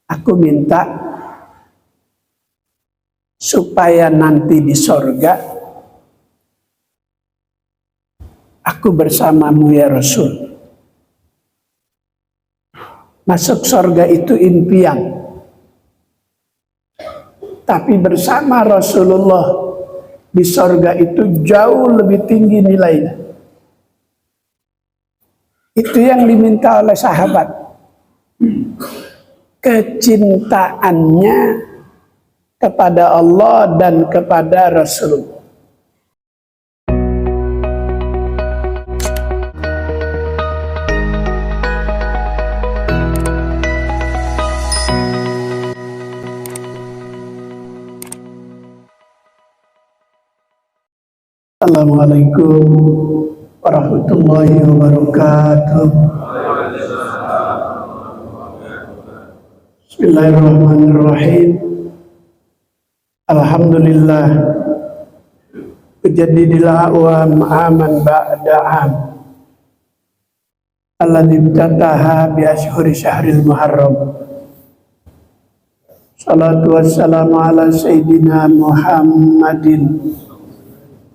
Aku minta supaya nanti di sorga aku bersamamu ya Rasul. Masuk sorga itu impian, tapi bersama Rasulullah di sorga itu jauh lebih tinggi nilainya. Itu yang diminta oleh sahabat. Kecintaannya kepada Allah dan kepada Rasulullah. Assalamualaikum warahmatullahi wabarakatuh. Bismillahirrahmanirrahim. Alhamdulillah. Mujaddidil a'wam aman ba'da am. Alladzi ibtataha bi ashhuri syahril muharram. Salatu wassalamu ala sayyidina Muhammadin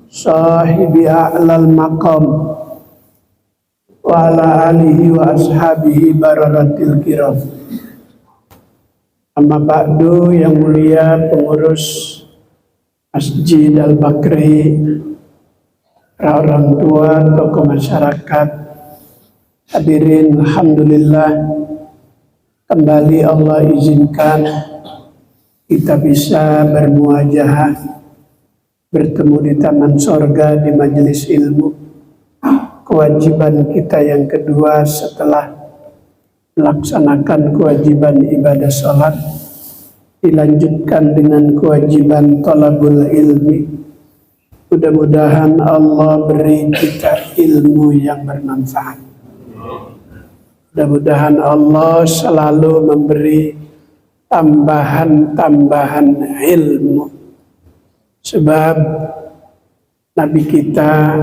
sahibi a'lal maqam wa ala alihi wa ashabihi bararatil kiram. Amma ba'du, yang mulia pengurus Masjid Al-Bakri, orang tua, tokoh masyarakat, hadirin, alhamdulillah kembali Allah izinkan kita bisa bermuajahah, bertemu di taman sorga, di majelis ilmu. Kewajiban kita yang kedua setelah melaksanakan kewajiban ibadah salat, dilanjutkan dengan kewajiban thalabul ilmi. Mudah-mudahan Allah beri kita ilmu yang bermanfaat. Mudah-mudahan Allah selalu memberi tambahan-tambahan ilmu. Sebab Nabi kita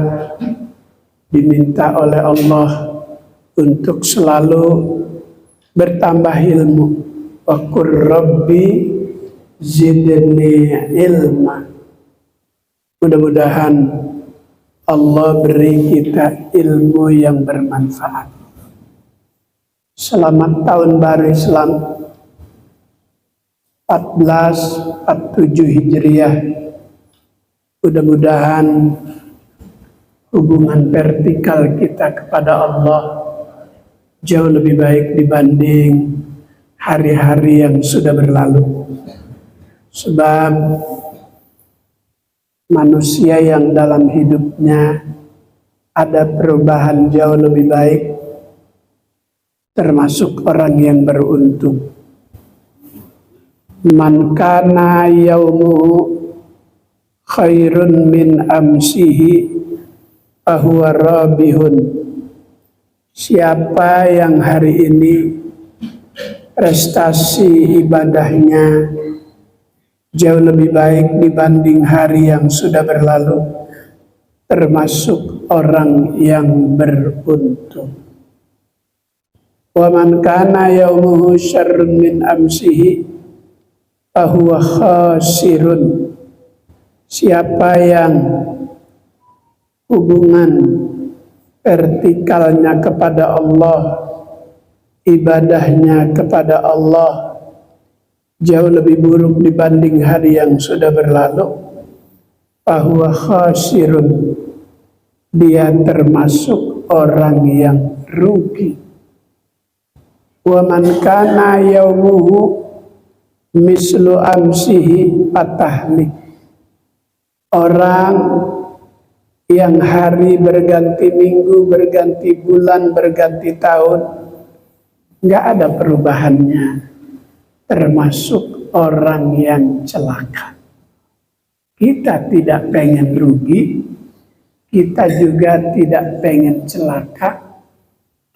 diminta oleh Allah untuk selalu bertambah ilmu. Wa qur rabbi zidni ilma. Mudah-mudahan Allah beri kita ilmu yang bermanfaat. Selamat tahun baru Islam 1447 Hijriah. Mudah-mudahan hubungan vertikal kita kepada Allah jauh lebih baik dibanding hari-hari yang sudah berlalu. Sebab manusia yang dalam hidupnya ada perubahan jauh lebih baik, termasuk orang yang beruntung. Man kana yaumuhu khairun min amsihi fahuwa rabihun. Siapa yang hari ini prestasi ibadahnya jauh lebih baik dibanding hari yang sudah berlalu, termasuk orang yang beruntung. Wa man kana yaumuhu syarrun min amsihi fahuwa khasirun. Siapa yang hubungan vertikalnya kepada Allah, ibadahnya kepada Allah jauh lebih buruk dibanding hari yang sudah berlalu, fahuwa khasirun, dia termasuk orang yang rugi. Wa man kana yaumuhu mislu amsihi fatahlik. Orang yang hari berganti minggu, berganti bulan, berganti tahun, nggak ada perubahannya, termasuk orang yang celaka. Kita tidak pengen rugi, kita juga tidak pengen celaka,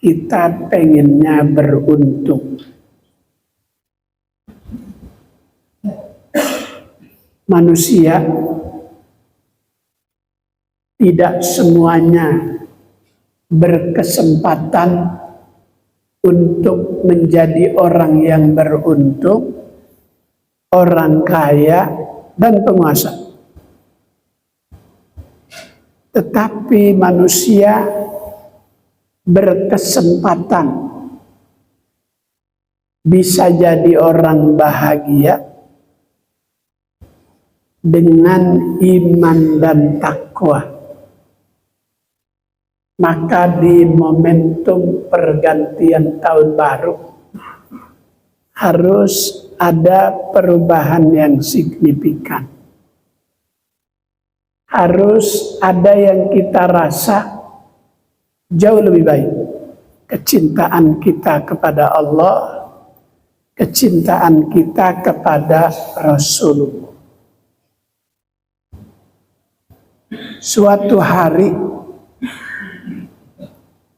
kita pengennya beruntung. Manusia tidak semuanya berkesempatan untuk menjadi orang yang beruntung, orang kaya, dan penguasa. Tetapi manusia berkesempatan bisa jadi orang bahagia dengan iman dan takwa. Maka di momentum pergantian tahun baru harus ada perubahan yang signifikan. Harus ada yang kita rasa jauh lebih baik. Kecintaan kita kepada Allah, kecintaan kita kepada Rasulullah. Suatu hari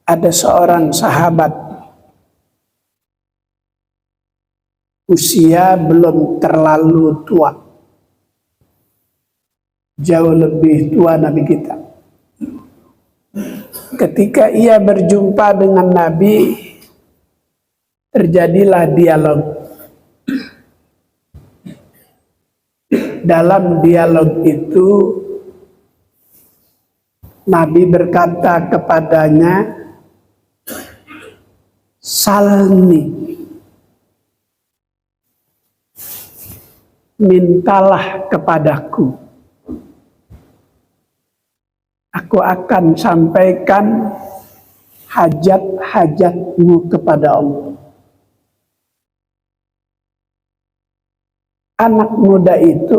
ada seorang sahabat usia belum terlalu tua, jauh lebih tua Nabi kita. Ketika ia berjumpa dengan Nabi, terjadilah dialog. Dalam dialog itu Nabi berkata kepadanya, "Salni, mintalah kepadaku. Aku akan sampaikan hajat-hajatmu kepada Allah." Anak muda itu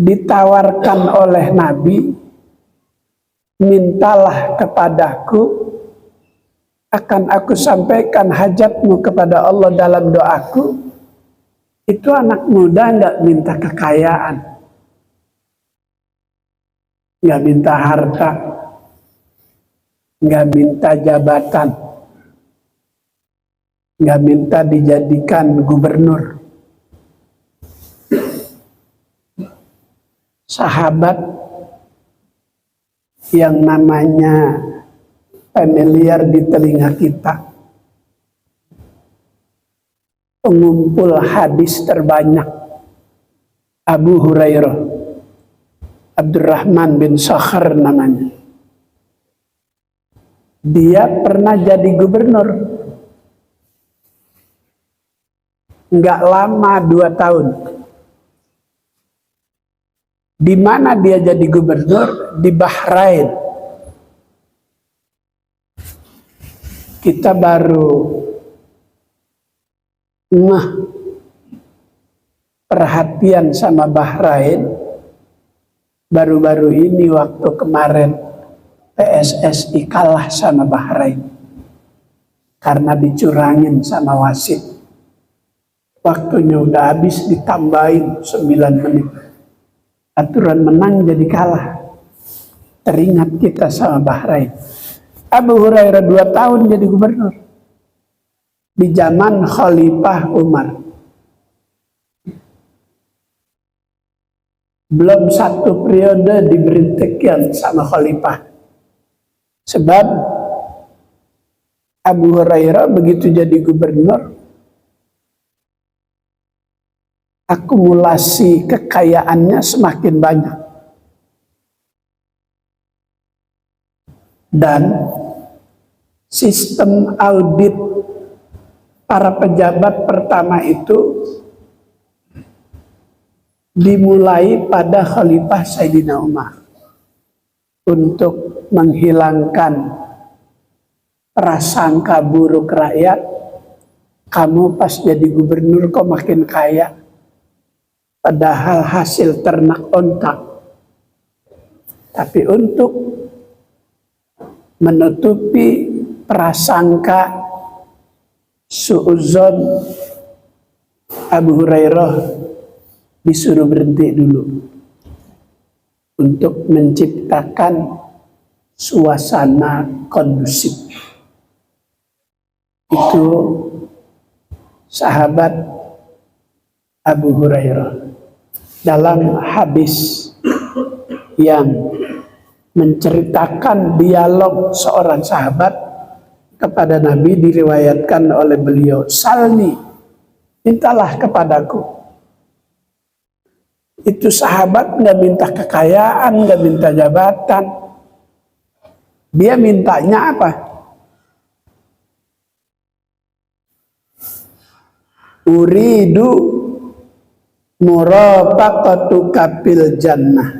ditawarkan oleh Nabi, "Mintalah kepadaku, akan aku sampaikan hajatmu kepada Allah dalam doaku." Itu anak muda nggak minta kekayaan, nggak minta harta, nggak minta jabatan, nggak minta dijadikan gubernur. Sahabat yang namanya familiar di telinga kita, pengumpul hadis terbanyak, Abu Hurairah, Abdurrahman bin Sakhar namanya. Dia pernah jadi gubernur. Nggak lama 2 tahun. Di mana dia jadi gubernur? Di Bahrain. Kita baru perhatian sama Bahrain baru-baru ini waktu kemarin PSSI kalah sama Bahrain karena dicurangin sama wasit. Waktunya udah habis, ditambahin 9 menit. Aturan menang jadi kalah. Teringat kita sama Bahrain. Abu Hurairah 2 tahun jadi gubernur di zaman Khalifah Umar. Belum 1 periode diberhentikan sama Khalifah. Sebab Abu Hurairah begitu jadi gubernur, akumulasi kekayaannya semakin banyak. Dan sistem audit para pejabat pertama itu dimulai pada Khalifah Sayyidina Umar untuk menghilangkan prasangka buruk rakyat. Kamu pas jadi gubernur kok makin kaya, padahal hasil ternak ontak. Tapi untuk menutupi prasangka suudzon, Abu Hurairah disuruh berhenti dulu untuk menciptakan suasana kondusif. Itu sahabat Abu Hurairah dalam hadis yang menceritakan dialog seorang sahabat kepada Nabi diriwayatkan oleh beliau, salni, mintalah kepadaku. Itu sahabat nggak minta kekayaan, nggak minta jabatan. Dia mintanya apa? Uridu murafaqatuka fil jannah.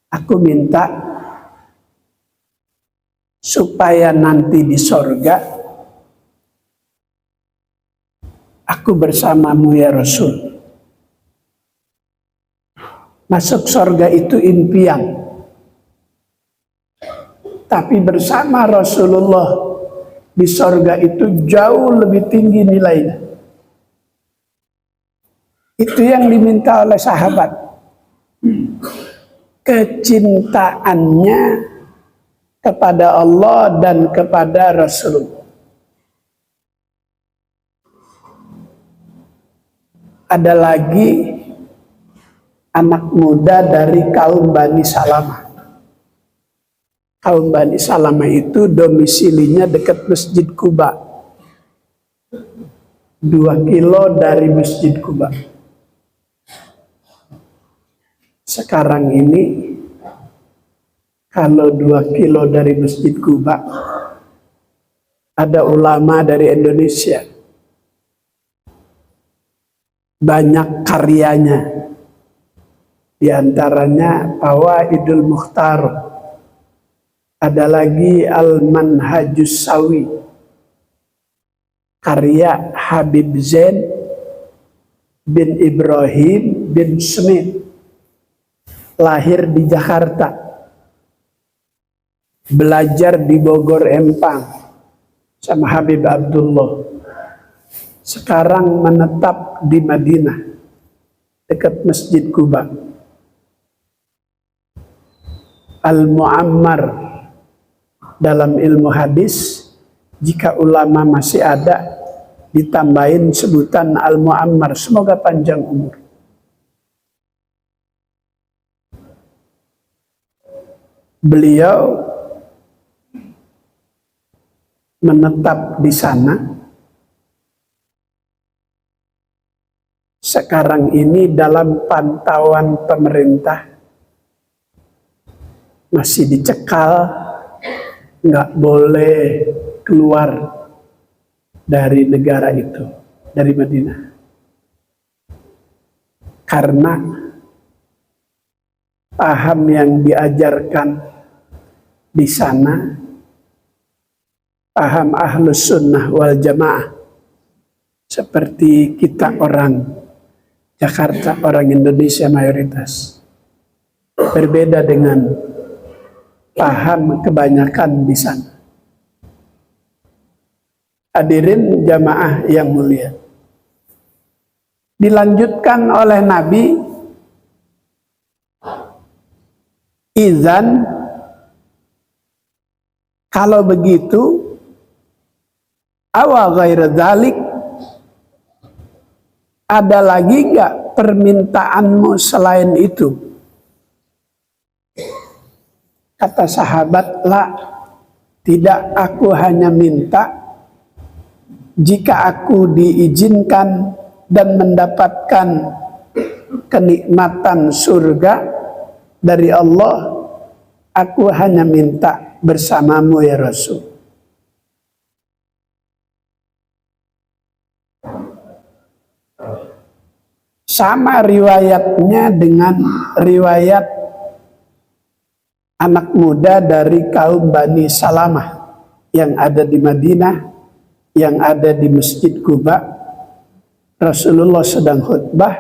Aku minta supaya nanti di sorga aku bersamamu ya Rasul. Masuk sorga itu impian, tapi bersama Rasulullah di sorga itu jauh lebih tinggi nilainya. Itu yang diminta oleh sahabat. Kecintaannya kepada Allah dan kepada Rasulullah. Ada lagi anak muda dari kaum Bani Salamah. Kaum Bani Salamah itu domisilinya dekat Masjid Quba. 2 kilo dari Masjid Quba. Sekarang ini kalau 2 kilo dari Masjid Quba ada ulama dari Indonesia. Banyak karyanya. Di antaranya Fawaidul Mukhtar. Ada lagi Al-Manhajus Sawi. Karya Habib Zain bin Ibrahim bin Smith. Lahir di Jakarta. Belajar di Bogor Empang sama Habib Abdullah. Sekarang menetap di Madinah dekat Masjid Quba. Al-Mu'ammar dalam ilmu hadis, jika ulama masih ada ditambahin sebutan Al-Mu'ammar, semoga panjang umur. Beliau menetap di sana. Sekarang ini dalam pantauan pemerintah masih dicekal, nggak boleh keluar dari negara itu, dari Madinah. Karena paham yang diajarkan di sana, paham Ahlus Sunnah wal Jamaah, seperti kita orang Jakarta, orang Indonesia mayoritas, berbeda dengan paham kebanyakan di sana. Hadirin jamaah yang mulia, dilanjutkan oleh Nabi, izan, kalau begitu, awa ghair dzalik, ada lagi enggak permintaanmu selain itu? Kata sahabat, la, tidak, aku hanya minta jika aku diizinkan dan mendapatkan kenikmatan surga dari Allah, aku hanya minta bersamamu ya Rasul. Sama riwayatnya dengan riwayat anak muda dari kaum Bani Salamah yang ada di Madinah, yang ada di Masjid Quba. Rasulullah sedang khutbah,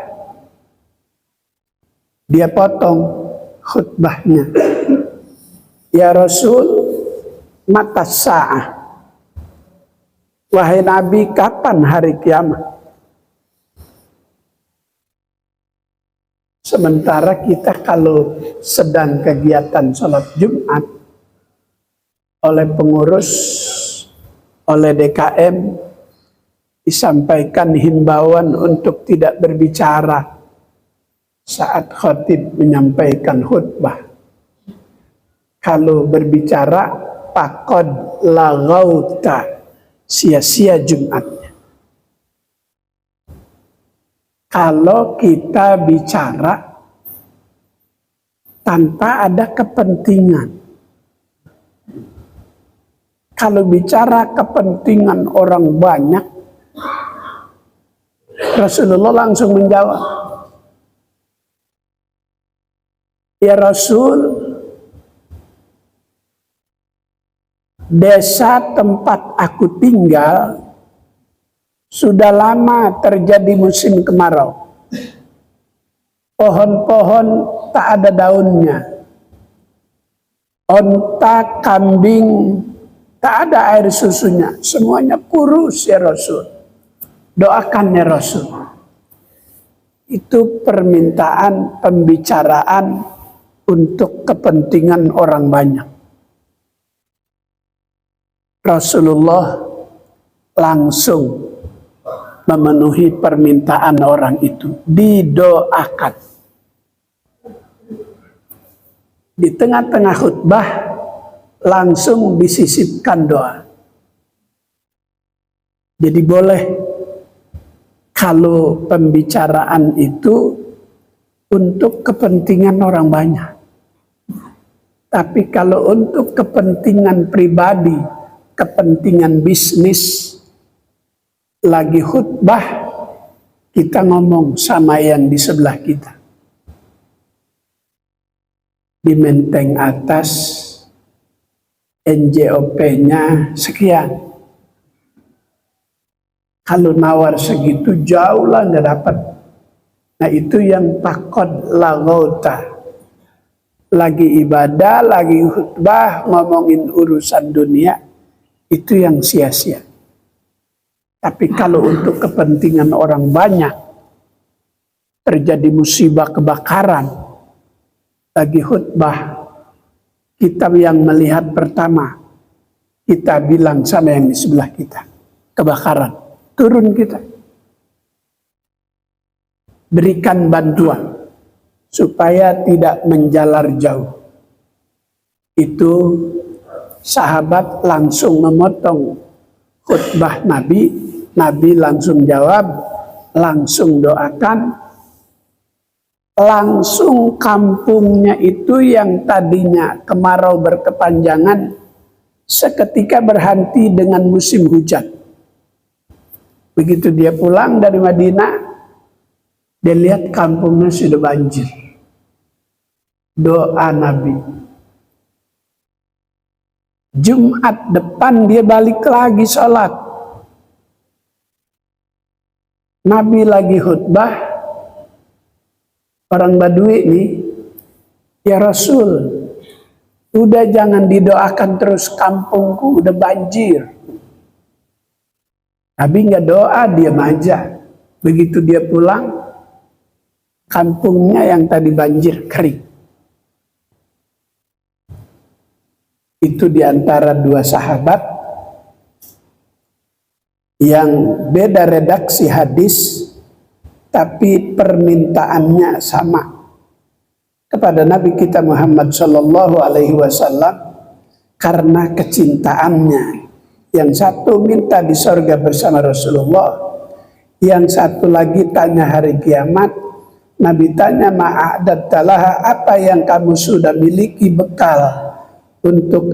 dia potong khutbahnya. Ya Rasul, mata sa'ah. Wahai Nabi, kapan hari kiamat? Sementara kita kalau sedang kegiatan sholat Jumat, oleh pengurus, oleh DKM, disampaikan himbauan untuk tidak berbicara saat khatib menyampaikan khutbah. Kalau berbicara, faqad laghauta, sia-sia Jumatnya. Kalau kita bicara tanpa ada kepentingan, kalau bicara kepentingan orang banyak, Rasulullah langsung menjawab, ya Rasul, desa tempat aku tinggal sudah lama terjadi musim kemarau. Pohon-pohon tak ada daunnya. Onta, kambing, tak ada air susunya. Semuanya kurus ya Rasul. Doakan ya Rasul. Itu permintaan, pembicaraan untuk kepentingan orang banyak. Rasulullah langsung memenuhi permintaan orang itu, didoakan. Di tengah-tengah khutbah langsung disisipkan doa. Jadi boleh kalau pembicaraan itu untuk kepentingan orang banyak. Tapi kalau untuk kepentingan pribadi, kepentingan bisnis, lagi khutbah, kita ngomong sama yang di sebelah kita. Di menteng atas, NJOP-nya sekian. Kalau nawar segitu jauh lah nggak dapat. Nah itu yang faqad laghauta. Lagi ibadah, lagi khutbah, ngomongin urusan dunia, itu yang sia-sia. Tapi kalau untuk kepentingan orang banyak, terjadi musibah kebakaran, lagi khutbah, kita yang melihat pertama, kita bilang sama yang di sebelah kita, kebakaran, turun kita. Berikan bantuan, supaya tidak menjalar jauh. Itu sahabat langsung memotong khutbah Nabi. Nabi langsung jawab, langsung doakan, langsung kampungnya itu yang tadinya kemarau berkepanjangan, seketika berhenti dengan musim hujan. Begitu dia pulang dari Madinah, dia lihat kampungnya sudah banjir. Doa Nabi. Jumat depan dia balik lagi sholat. Nabi lagi khutbah, orang Badui nih, ya Rasul, udah jangan didoakan terus, kampungku udah banjir. Nabi nggak doa, diam aja. Begitu dia pulang, kampungnya yang tadi banjir kering. Itu diantara dua sahabat yang beda redaksi hadis, tapi permintaannya sama kepada Nabi kita Muhammad Shallallahu Alaihi Wasallam karena kecintaannya. Yang satu minta di sorga bersama Rasulullah, yang satu lagi tanya hari kiamat. Nabi tanya, ma'adattalah, apa yang kamu sudah miliki bekal untuk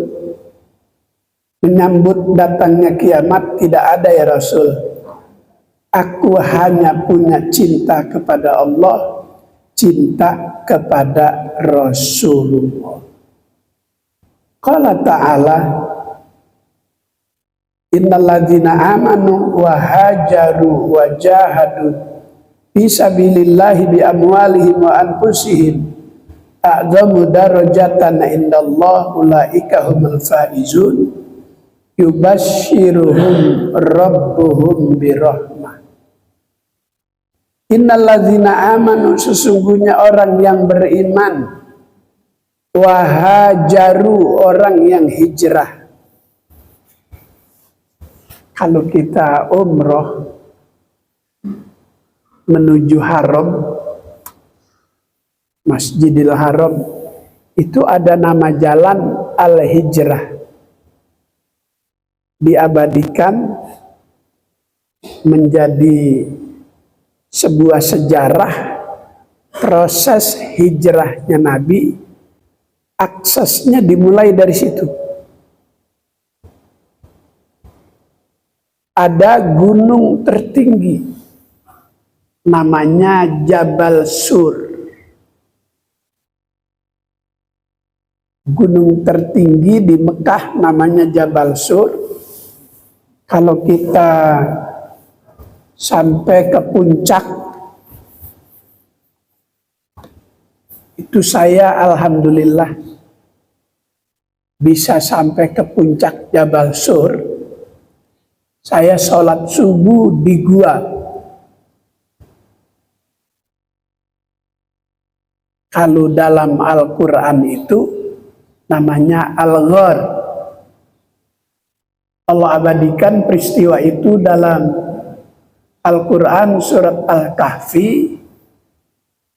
menyambut datangnya kiamat? Tidak ada ya Rasul. Aku hanya punya cinta kepada Allah, cinta kepada Rasulullah. Qala ta'ala, innal ladzina amanu wa hajaru wa jahadu fi sabilillahi bi amwalihim wa anfusihim a'zamu darajatan indallah ulaika humul faizun yubashshiruhum rabbuhum birahmah. Innal ladzina amanu, sesungguhnya orang yang beriman, wahajaru, orang yang hijrah. Kalau kita umroh menuju haram, Masjidil Haram, itu ada nama jalan Al-Hijrah. diabadikan menjadi sebuah sejarah proses hijrahnya Nabi. Aksesnya dimulai dari situ. Ada gunung tertinggi namanya Jabal Sur. Gunung tertinggi di Mekah namanya Jabal Sur. Kalau kita sampai ke puncak, itu saya alhamdulillah bisa sampai ke puncak Jabal Sur. Saya sholat subuh di gua. Kalau dalam Al-Quran itu namanya Al-Ghar. Allah abadikan peristiwa itu dalam Al-Quran surat Al-Kahfi.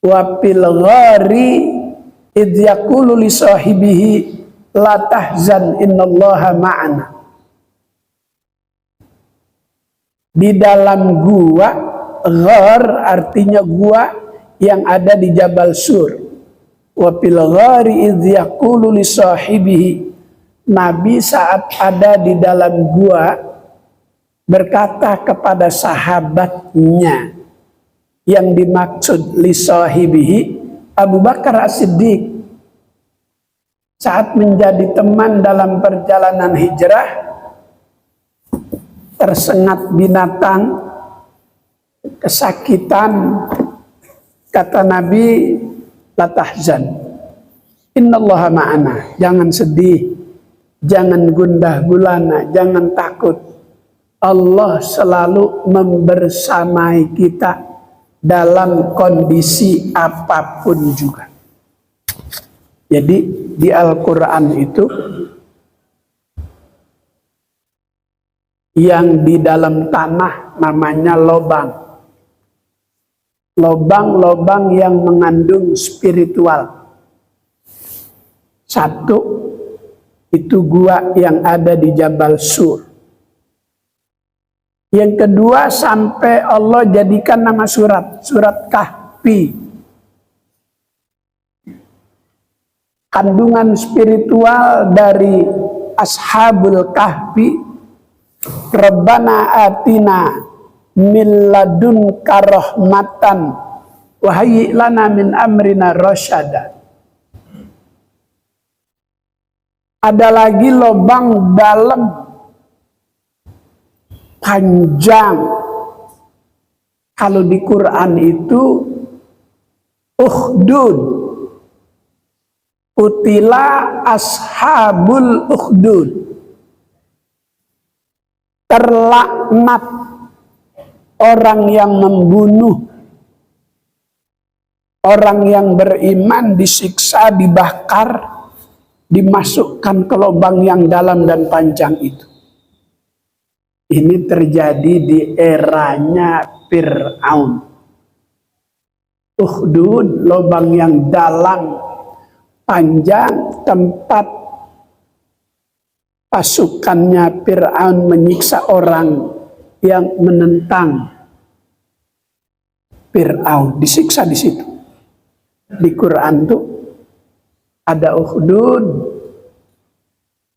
Wa fil ghari idh yaqulu li sahibihi la tahzan innallaha ma'ana. Di dalam gua, ghar artinya gua yang ada di Jabal Sur. Wa fil ghari idh yaqulu li sahibihi. Nabi saat ada di dalam gua berkata kepada sahabatnya, yang dimaksud li sahibihi Abu Bakar As-Siddiq, saat menjadi teman dalam perjalanan hijrah, tersengat binatang, kesakitan, kata Nabi, la tahzan, innallaha ma'ana, jangan sedih, jangan gundah gulana, jangan takut, Allah selalu membersamai kita dalam kondisi apapun juga. Jadi di Al-Quran itu yang di dalam tanah namanya lobang. Lobang-lobang yang mengandung spiritual. Satu, itu gua yang ada di Jabal Sur. Yang kedua, sampai Allah jadikan nama surat Kahfi. Kandungan spiritual dari Ashabul Kahfi, Rabbana atina min ladunka rahmatan wa hayyi lana min amrina rasyada. Ada lagi lubang dalam panjang. Kalau di Quran itu Ukhdud, utila ashabul ukhdud, terlaknat orang yang membunuh orang yang beriman, disiksa, dibakar, dimasukkan ke lubang yang dalam dan panjang itu. Ini terjadi di eranya Fir'aun. Ukhdud, lubang yang dalam, panjang, tempat pasukannya Fir'aun menyiksa orang yang menentang Fir'aun, disiksa di situ. Di Quran tuh ada Ukhdud,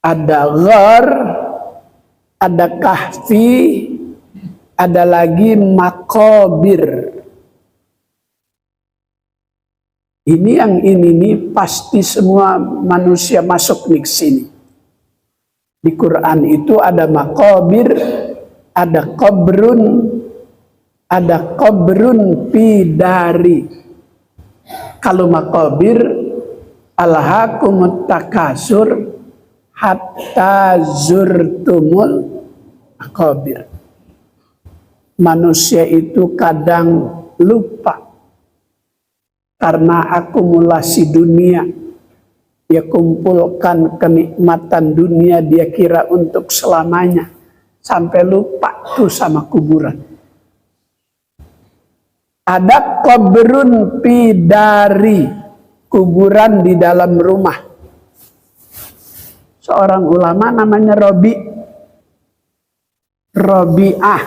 ada Ghar, ada Kahfi, ada lagi Makobir. Ini yang ini nih pasti semua manusia masuk nih ke sini. Di Quran itu ada Makobir, ada Qabrun Pidari. Kalau Makobir, alhaakumut takasur hatta zurtumul makobir. Manusia itu kadang lupa karena akumulasi dunia. Dia kumpulkan kenikmatan dunia, dia kira untuk selamanya, sampai lupa tuh sama kuburan. Ada qabrun pidari, kuburan di dalam rumah. Seorang ulama namanya Robi Robi'ah.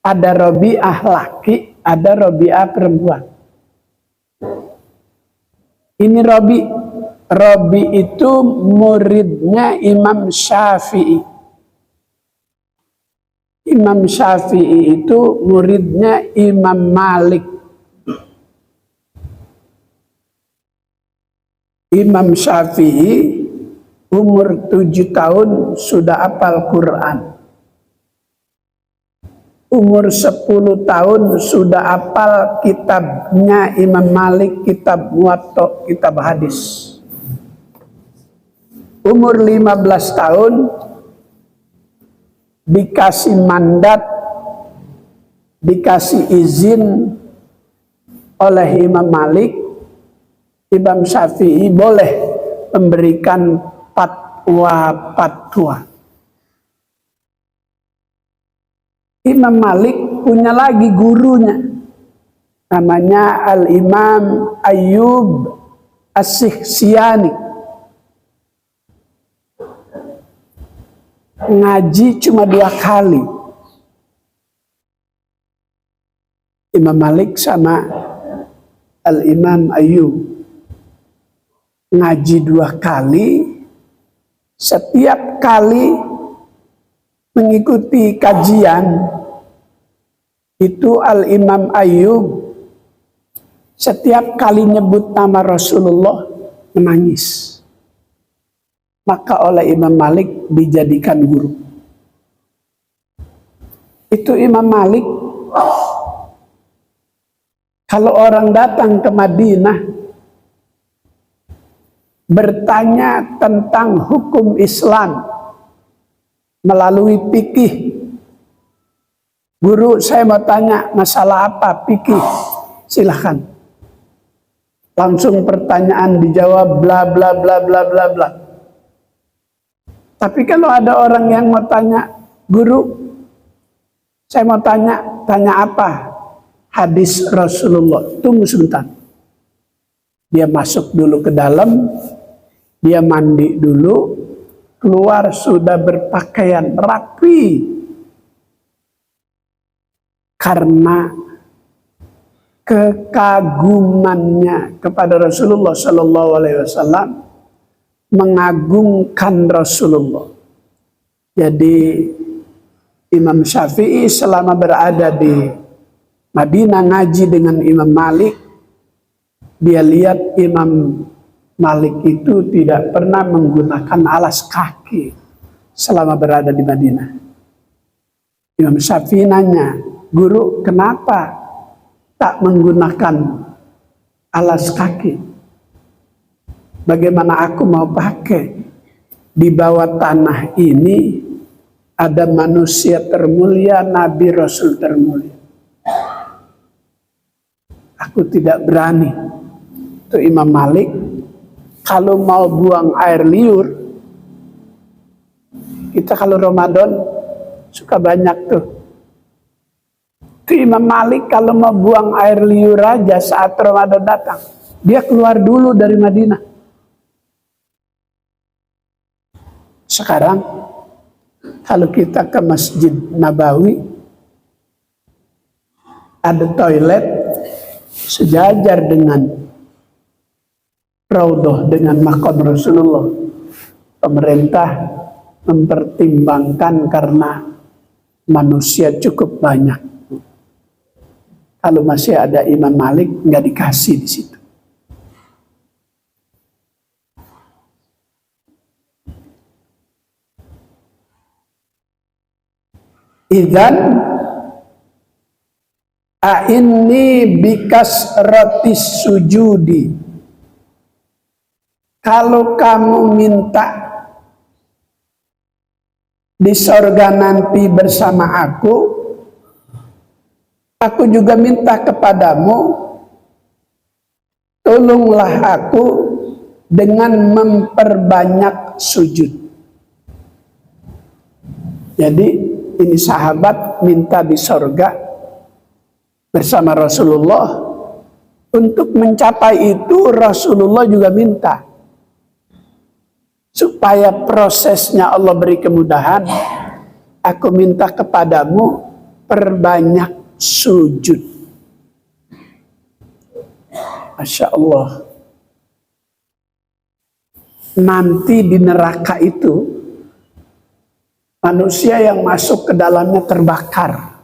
Ada Robi'ah laki, ada Robi'ah perempuan. Ini Robi. Robi itu muridnya Imam Syafi'i. Imam Syafi'i itu muridnya Imam Malik. Imam Syafi'i umur 7 tahun sudah hafal Quran. Umur 10 tahun sudah hafal kitabnya Imam Malik, kitab Muwatta, kitab hadis. Umur 15 tahun dikasih mandat, dikasih izin oleh Imam Malik, Imam Syafi'i boleh memberikan fatwa. Imam Malik punya lagi gurunya, namanya Al-Imam Ayyub As-Sikhtiyani. Ngaji cuma 2 kali. Imam Malik sama Al-Imam Ayyub. Ngaji 2 kali. Setiap kali mengikuti kajian itu Al-Imam Ayyub setiap kali nyebut nama Rasulullah menangis. Maka oleh Imam Malik dijadikan guru. Itu Imam Malik, kalau orang datang ke Madinah bertanya tentang hukum Islam melalui fikih. Guru, saya mau tanya masalah apa fikih? Silahkan. Langsung pertanyaan dijawab bla bla bla bla bla bla. Tapi kalau ada orang yang mau tanya, guru, saya mau tanya apa? Hadis Rasulullah. Tunggu sebentar. Dia masuk dulu ke dalam, dia mandi dulu, keluar sudah berpakaian rapi. Karena kekagumannya kepada Rasulullah Sallallahu Alaihi Wasallam, mengagungkan Rasulullah. Jadi Imam Syafi'i selama berada di Madinah ngaji dengan Imam Malik, dia lihat Imam Malik itu tidak pernah menggunakan alas kaki selama berada di Madinah. Imam Syafi'i nanya, guru, kenapa tak menggunakan alas kaki? Bagaimana aku mau pakai? Di bawah tanah ini ada manusia termulia, Nabi Rasul termulia. Aku tidak berani. Itu Imam Malik. Kalau mau buang air liur, kita kalau Ramadan suka banyak tuh. Itu Imam Malik kalau mau buang air liur aja saat Ramadan datang, dia keluar dulu dari Madinah. Sekarang kalau kita ke Masjid Nabawi, ada toilet sejajar dengan Raudhah, dengan makam Rasulullah. Pemerintah mempertimbangkan karena manusia cukup banyak. Kalau masih ada Imam Malik, nggak dikasih di situ. Idzan a'inni bikas rotis sujudi. Kalau kamu minta di sorga nanti bersama aku juga minta kepadamu, tolonglah aku dengan memperbanyak sujud. Jadi ini sahabat minta di sorga bersama Rasulullah. Untuk mencapai itu Rasulullah juga minta supaya prosesnya Allah beri kemudahan. aku minta kepadamu, perbanyak sujud. Masya Allah. Nanti di neraka itu, manusia yang masuk ke dalamnya terbakar.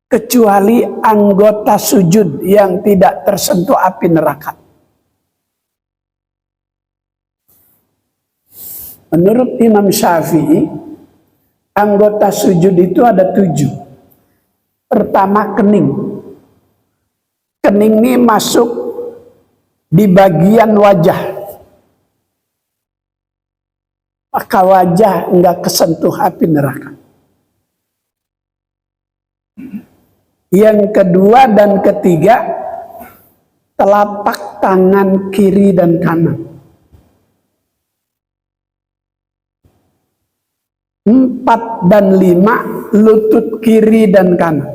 Kecuali anggota sujud yang tidak tersentuh api neraka. Menurut Imam Syafi'i, anggota sujud itu ada 7. Pertama, kening. Kening ini masuk di bagian wajah. Maka wajah enggak kesentuh api neraka. Yang kedua dan ketiga, telapak tangan kiri dan kanan. 4 dan 5, lutut kiri dan kanan.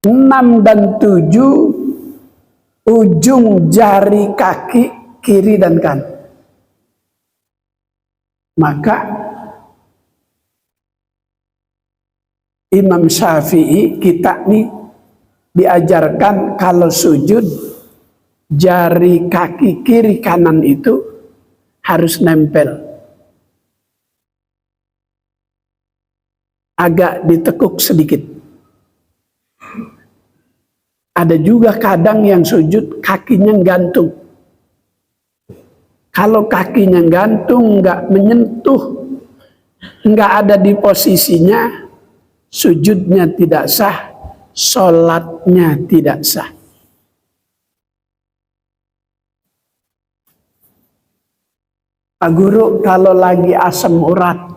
6 dan 7, ujung jari kaki kiri dan kanan. Maka Imam Syafi'i, kita nih diajarkan kalau sujud, jari kaki kiri kanan itu harus nempel. Agak ditekuk sedikit. Ada juga kadang yang sujud kakinya gantung. Kalau kakinya gantung, nggak menyentuh, nggak ada di posisinya, sujudnya tidak sah, sholatnya tidak sah. Pak Guru, kalau lagi asam urat,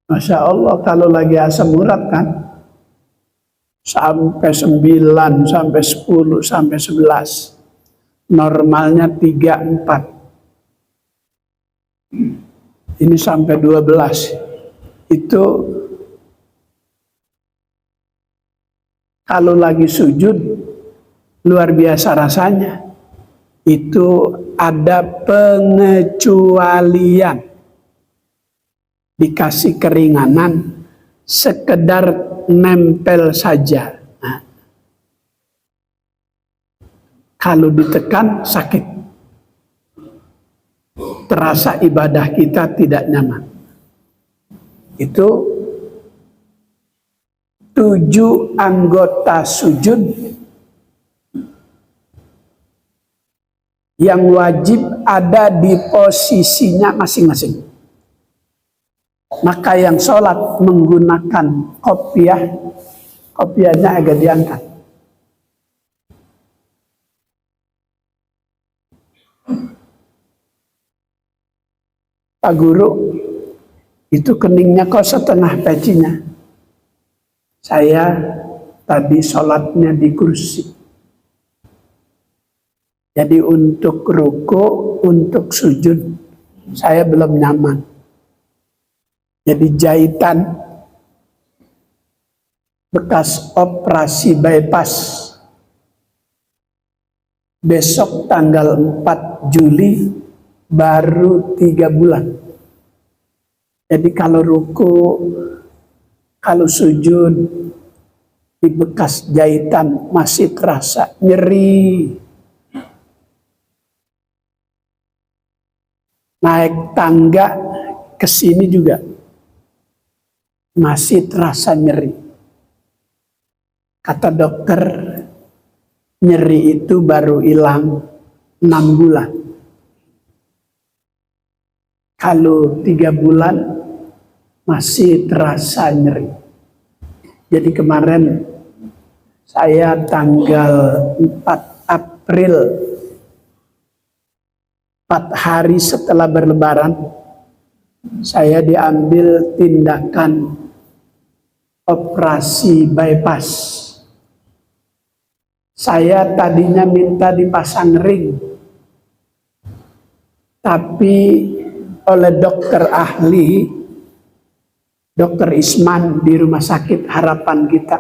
Masya Allah, kalau lagi asam urat kan, sampai 9, sampai 10, sampai 11. Normalnya 3, 4. Ini sampai 12. Itu kalau lagi sujud, luar biasa rasanya. Itu ada pengecualian. Dikasih keringanan, sekedar nempel saja. Nah, kalau ditekan sakit, terasa ibadah kita tidak nyaman. Itu 7 anggota sujud yang wajib ada di posisinya masing-masing. Maka yang sholat menggunakan kopiahnya agak diangkat. Pak Guru, itu keningnya kok setengah pecinya. Saya tadi sholatnya di kursi. Jadi untuk ruku, untuk sujud, saya belum nyaman. Jadi jahitan bekas operasi bypass. Besok tanggal 4 Juli baru 3 bulan. Jadi kalau ruku, kalau sujud di bekas jahitan masih terasa nyeri. Naik tangga ke sini juga masih terasa nyeri. Kata dokter, nyeri itu baru hilang 6 bulan. Kalau 3 bulan masih terasa nyeri. Jadi kemarin saya tanggal 4 April, 4 hari setelah berlebaran, saya diambil tindakan operasi bypass. Saya tadinya minta dipasang ring, tapi oleh dokter ahli, Dokter Isman di Rumah Sakit Harapan Kita,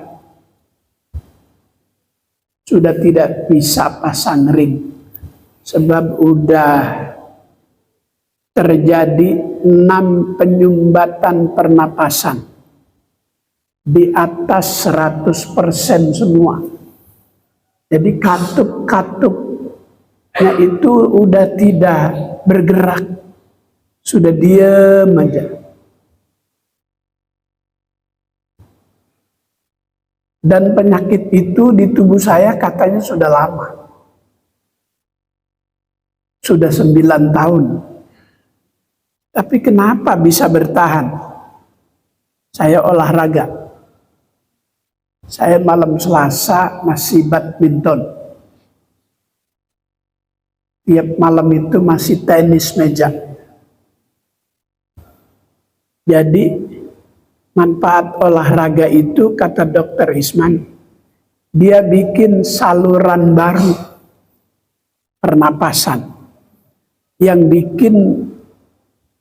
sudah tidak bisa pasang ring. sebab udah terjadi 6 penyumbatan pernapasan di atas 100% semua. Jadi katup-katupnya itu udah tidak bergerak, sudah diam aja. Dan penyakit itu di tubuh saya katanya sudah lama. Sudah 9 tahun. Tapi kenapa bisa bertahan? Saya olahraga. Saya malam Selasa masih badminton. Tiap malam itu masih tenis meja. Jadi manfaat olahraga itu, kata Dokter Isman, dia bikin saluran baru pernapasan yang bikin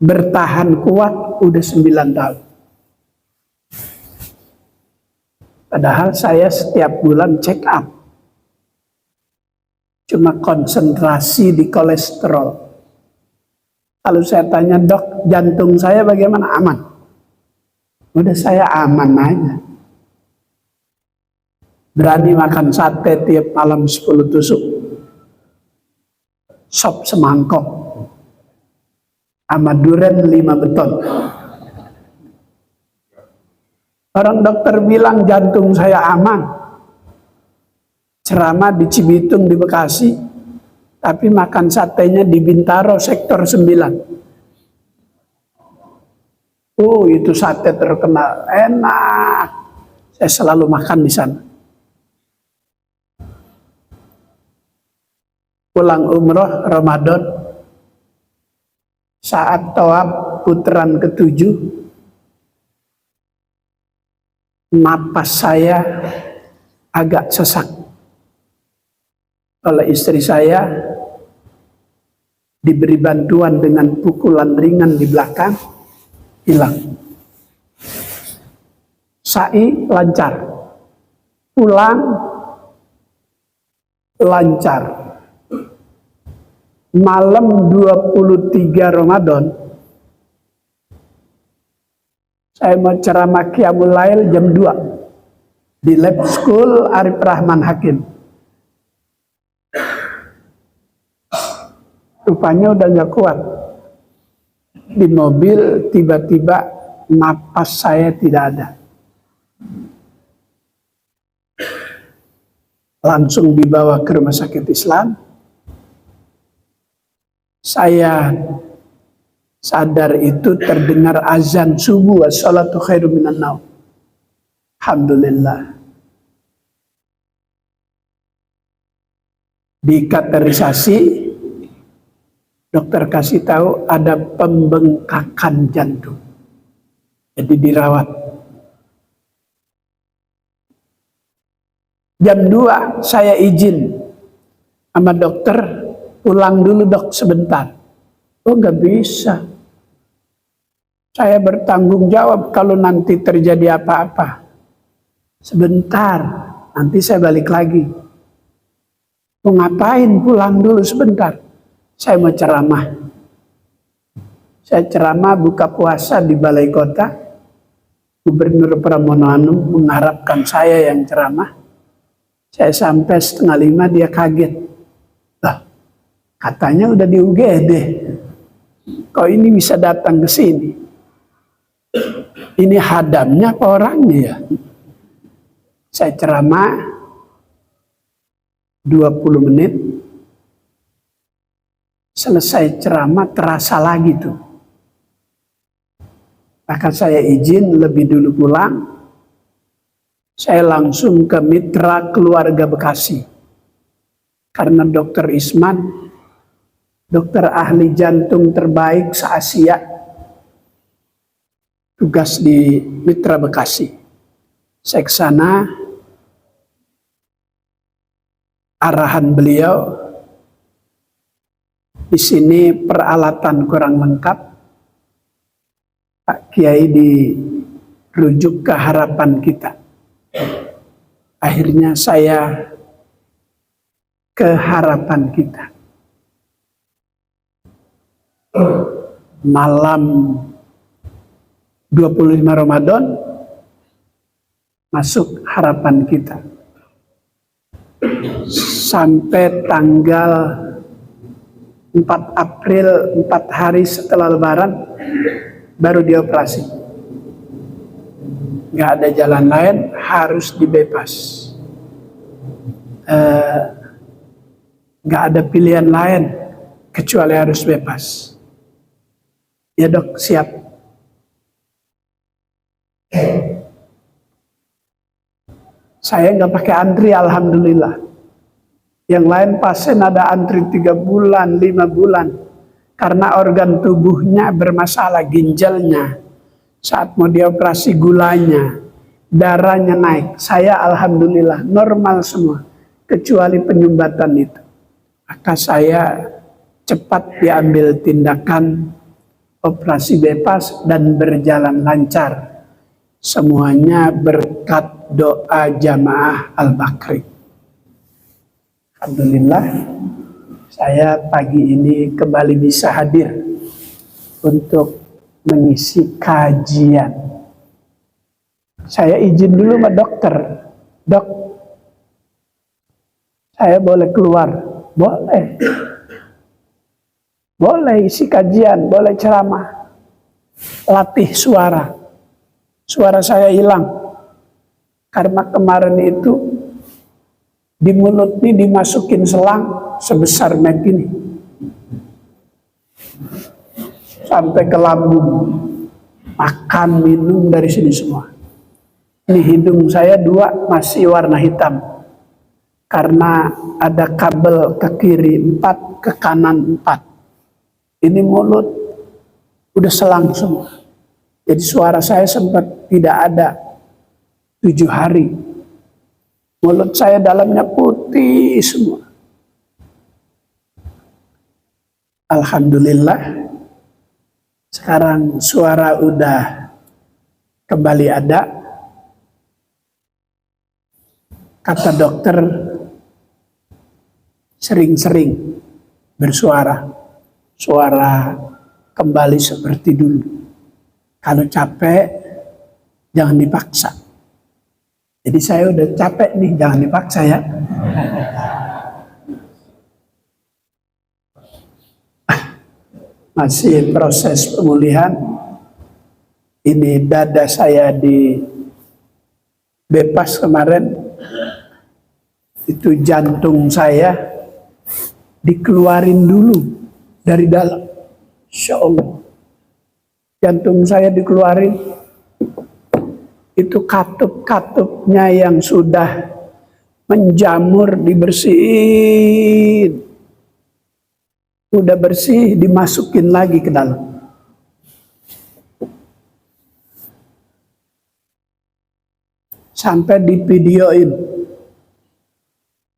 bertahan kuat udah 9 tahun. Padahal saya setiap bulan check up. Cuma konsentrasi di kolesterol. Kalau saya tanya, dok, jantung saya bagaimana? Aman. Udah saya aman aja. Berani makan sate tiap malam 10 tusuk. Sop semangkok. Sama durian 5 beton. Orang dokter bilang jantung saya aman. Ceramah di Cibitung di Bekasi, tapi makan satenya di Bintaro sektor 9. Oh, itu sate terkenal, enak. Saya selalu makan di sana. Pulang umroh Ramadan, saat tawaf putaran ke-7, napas saya agak sesak. Oleh istri saya diberi bantuan dengan pukulan ringan di belakang, hilang. Sa'i lancar, pulang lancar. Malam 23 Ramadan, saya mau ceramah Qiyamul Lail jam 2 di Lab School Arif Rahman Hakim. Rupanya udah gak kuat. Di mobil tiba-tiba napas saya tidak ada. Langsung dibawa ke rumah sakit Islam. Saya sadar itu terdengar azan subuh, as-salatu khairum minan naum. Alhamdulillah. Di kateterisasi, dokter kasih tahu ada pembengkakan jantung. Jadi dirawat. Jam 2 saya izin sama dokter, pulang dulu dok sebentar. Oh nggak bisa. Saya bertanggung jawab kalau nanti terjadi apa-apa. Sebentar, nanti saya balik lagi. Mau ngapain pulang dulu sebentar? Saya mau ceramah. Saya ceramah buka puasa di Balai Kota. Gubernur Pramono Anung mengharapkan saya yang ceramah. Saya sampai 4:30 dia kaget. Lah, katanya udah di UGD. Kok ini bisa datang ke sini? Ini hadamnya apa orangnya ya? Saya ceramah 20 menit. Selesai ceramah terasa lagi tuh. Maka saya izin lebih dulu pulang. Saya langsung ke Mitra Keluarga Bekasi. Karena Dokter Isman, dokter ahli jantung terbaik se-Asia, tugas di Mitra Bekasi. Saya ke sana, arahan beliau, di sini peralatan kurang lengkap, Pak Kiai dirujuk ke Harapan Kita. Akhirnya saya ke Harapan Kita. malam 25 Ramadan masuk harapan kita. Sampai tanggal 4 April, 4 hari setelah Lebaran, baru dioperasi. Nggak ada jalan lain, harus dibebas. Nggak ada pilihan lain, kecuali harus bebas. Ya dok, siap. Saya nggak pakai antri, alhamdulillah. Yang lain pasien ada antri 3 bulan, 5 bulan. Karena organ tubuhnya bermasalah, ginjalnya. Saat mau dioperasi gulanya, darahnya naik. Saya alhamdulillah normal semua, kecuali penyumbatan itu. Maka saya cepat diambil tindakan operasi bebas dan berjalan lancar. Semuanya berkat doa jamaah Al-Bakri. Alhamdulillah, saya pagi ini kembali bisa hadir untuk mengisi kajian. Saya izin dulu sama dokter. Dok, saya boleh keluar? Boleh. Boleh isi kajian, boleh ceramah. Latih suara. Suara saya hilang. Karena kemarin itu di mulut ini dimasukin selang sebesar mic ini. Sampai ke lambung. Makan, minum dari sini semua. Ini hidung saya 2 masih warna hitam. Karena ada kabel ke kiri 4, ke kanan 4. Ini mulut udah selang semua. Jadi suara saya sempat tidak ada 7 hari. Mulut saya dalamnya putih semua. Alhamdulillah. Sekarang suara udah kembali ada. Kata dokter, sering-sering bersuara. Suara kembali seperti dulu. Kalau capek, jangan dipaksa. Jadi saya udah capek nih, jangan dipaksa ya. Masih proses pemulihan. Ini dada saya bebas kemarin. Itu jantung saya dikeluarin dulu dari dalam. Insya Allah. Jantung saya dikeluarin. Itu katup-katupnya yang sudah menjamur dibersihin. Udah bersih, dimasukin lagi ke dalam. Sampai divideoin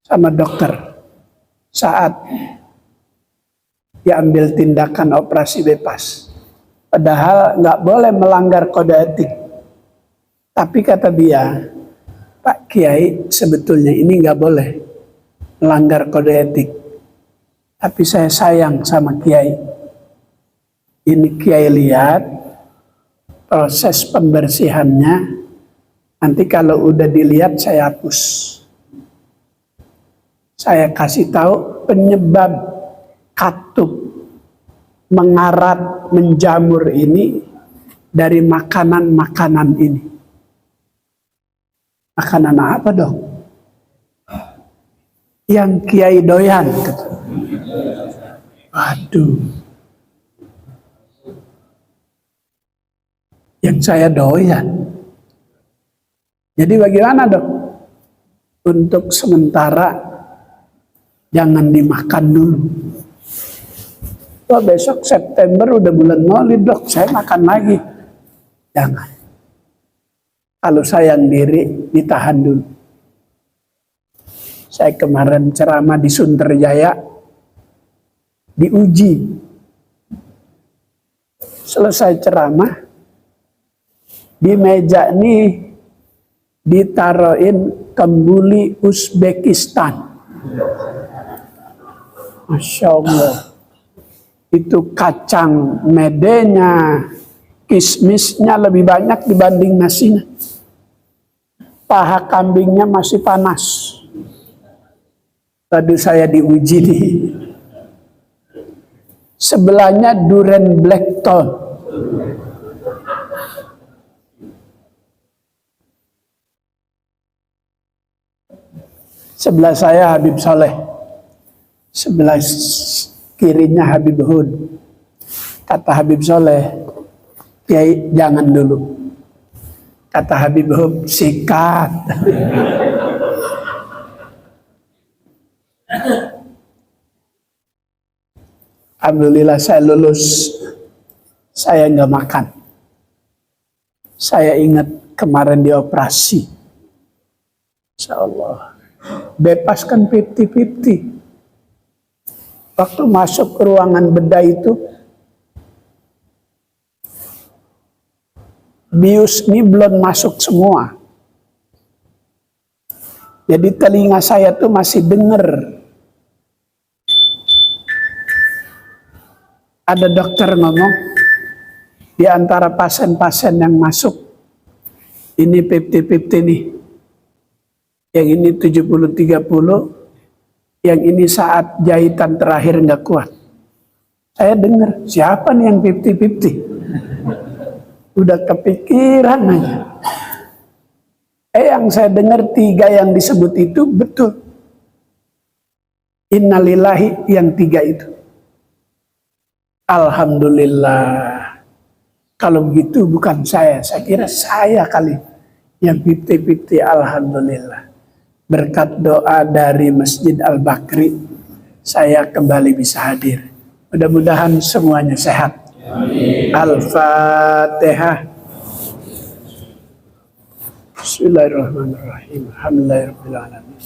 sama dokter saat diambil tindakan operasi bebas. Padahal nggak boleh melanggar kode etik. Tapi kata dia, Pak Kiai, sebetulnya ini nggak boleh melanggar kode etik. Tapi saya sayang sama Kiai. Ini Kiai lihat proses pembersihannya. Nanti kalau udah dilihat saya hapus. Saya kasih tahu penyebab katup mengarat, menjamur ini dari makanan-makanan ini. Makanan apa dong? Yang Kiai doyan. Waduh. Yang saya doyan. Jadi bagaimana dok? Untuk sementara jangan dimakan dulu. Oh, besok September udah bulan Maulid dok, saya makan lagi. Jangan. Kalau sayang diri, ditahan dulu. Saya kemarin ceramah di Sunterjaya, diuji. Selesai ceramah, di meja ini ditaruhin kembuli Uzbekistan. Masya Allah. itu kacang medenya, kismisnya lebih banyak dibanding nasinya. Paha kambingnya masih panas. Tadi saya diuji nih. Sebelahnya durian blackthorn. Sebelah saya Habib Soleh. Sebelah kirinya Habib Hud. Kata Habib Soleh, Kiai jangan dulu. Kata Habib Hud, sikat. Alhamdulillah saya lulus. Saya nggak makan. Saya ingat kemarin dioperasi. Insya Allah. Bebaskan 50-50. Waktu masuk ke ruangan bedah itu, bius ini belum masuk semua. Jadi telinga saya tuh masih dengar. Ada dokter ngomong, di antara pasien-pasien yang masuk, ini 50-50 nih. Yang ini 70-30, yang ini saat jahitan terakhir nggak kuat. Saya dengar, siapa nih yang 50-50? Udah kepikiran aja. Yang saya dengar 3 yang disebut itu betul. Innalillahi yang 3 itu. Alhamdulillah. Kalau begitu bukan saya kira saya kali yang 50-50. Alhamdulillah. Berkat doa dari Masjid Al-Bakri, saya kembali bisa hadir. Mudah-mudahan semuanya sehat. Amin. Al-Fatihah. Bismillahirrahmanirrahim. Alhamdulillahirabbil alamin.